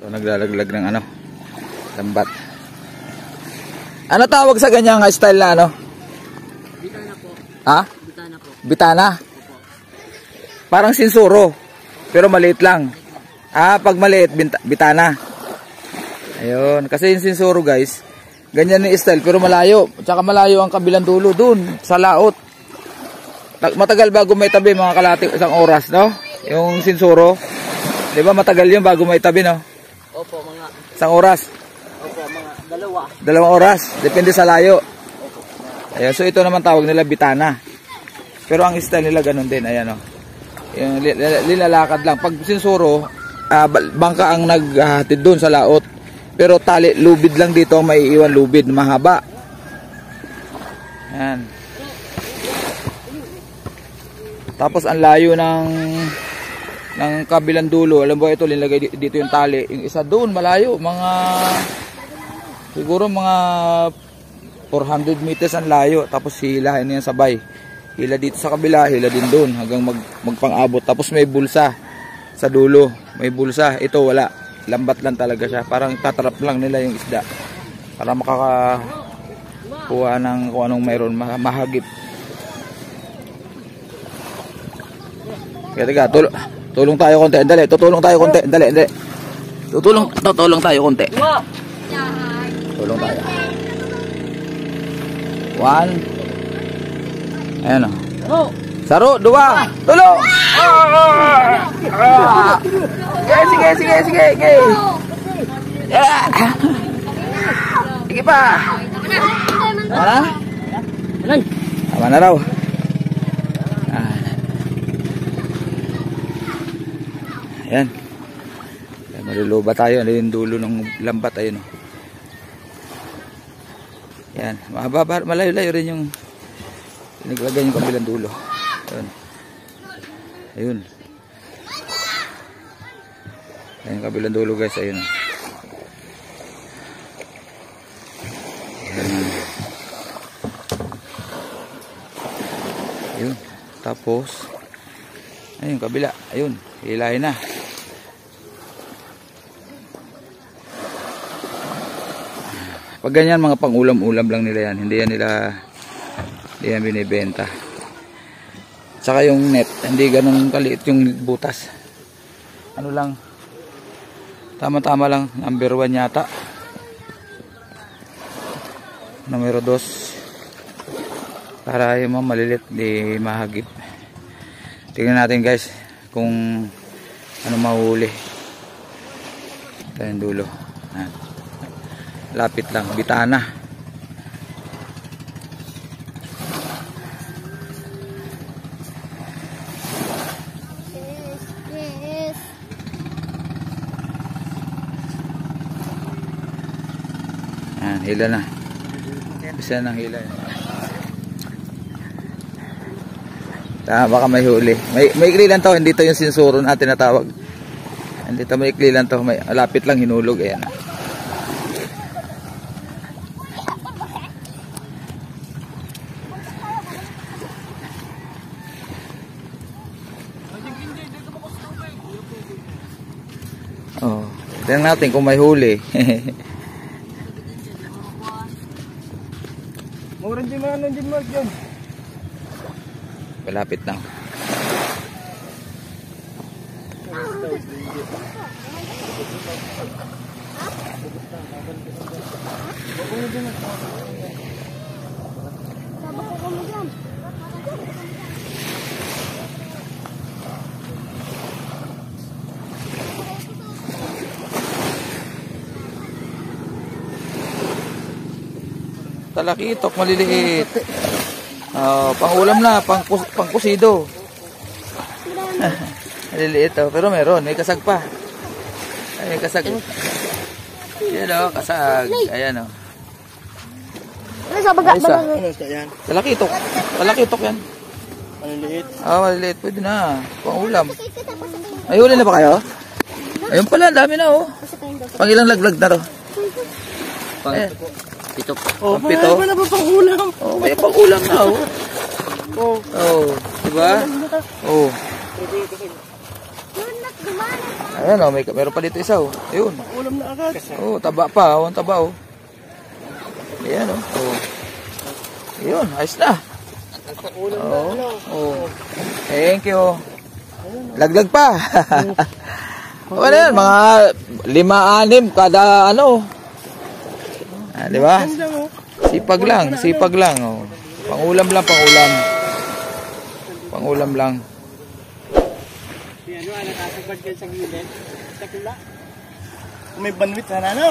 So, naglalaglag ng ano, lambat. Ano tawag sa ganyang style na ano? Bitana po. Ha? Bitana po. Bitana? Parang sinsuro, pero maliit lang. Pag maliit, bitana. Ayun, kasi yung sinsuro guys, ganyan yung style, pero malayo. Tsaka malayo ang kabilang dulo dun, sa laot. Matagal bago may tabi, mga kalahati, isang oras, no? Yung sinsuro, di ba matagal yun bago may tabi, no? Opo, mga... Isang oras? Opo, mga dalawa. 2 oras, depende sa layo. Ayan, so ito naman tawag nila bitana. Pero ang style nila ganun din, ayan, no? Yung lilalakad lang. Pag sinsuro, bangka ang naghatid doon sa laot. Pero tali, lubid lang dito ang maiiwan, lubid, mahaba. Ayan. Tapos ang layo ng kabilang dulo. Alam mo ito, linlagay dito yung tali. Yung isa doon, malayo. Siguro mga 400 meters ang layo. Tapos hilahin niya sabay. Hila dito sa kabila, hila din doon hanggang magpang-abot. Tapos may bulsa sa dulo. May bulsa. Ito wala. Lambat lang talaga siya. Parang tatrap lang nila yung isda. Para makakakuha ng kung anong mayroon. Mahagip. Kaya tiga, tulong tayo konti. Dali, tutulong tayo konti. Dali. Tutulong tayo konti. Tulong tayo. 1. Ayan o. Saro, 2. Tulong! Sige. Sige pa. Tama na? Tama na raw. Ayan. Maluluba tayo. Ano yung dulo ng lambat? Ayun o. Ayan. Malayo-layo rin yung naglagay yung kabilang dulo. Ayun. Ayun kabilang dulo guys. Ayun. Ayun. Tapos ayun kabila. Ayun. Hilahin na. Pag ganyan mga pang-ulam-ulam lang nila yan. Hindi yan binibenta. Saka yung net, hindi ganun kaliit yung butas. Ano lang, tama-tama lang, number 1 yata. Numero 2. Para yung mga malilit, di mahagip. Tingnan natin guys, kung ano mahuli. Ito yung dulo. Lapit lang, bitana. Hila na. Bisa ng hila. Baka may huli. May ikli lang to. Hindi to yung sinsuro natin na tawag. Hindi to may ikli lang to. Lapit lang hinulog. Ayan. Oh, tingnan natin kung may huli. Malapit na. Talakitok maliliit. Pang-ulam na, pang-kusido. Maliliit oh, pero meron, may kasag pa. Ay, may kasag. Yan oh, kasag. Ayan oh. Ano sa baga? Talakitok. Talakitok yan. Maliliit. Maliliit. Pwede na. Pang-ulam. May huli na ba kayo? Ayun pala, dami na oh. Pang ilang laglag na to? Pito. Pito. Wala ba pang ulam? May pang ulam na diba? Ayan oh, meron pa dito isa oh. Ayun. Ulam na agad. Oh, taba pa, ang taba oh. Ayan oh. Oh. Ayun, ayos na. Ulam na Oh. ano. Oh. Thank you. Laglag pa. Ano yan, mga 5-6 kada ano. Ah, di ba? Yan lang oh. Sipag lang oh. Pangulam lang, pangulam. Pangulam lang. Yan o, nakasagpad ka sa gilid. Takula. May bandwidth na ano.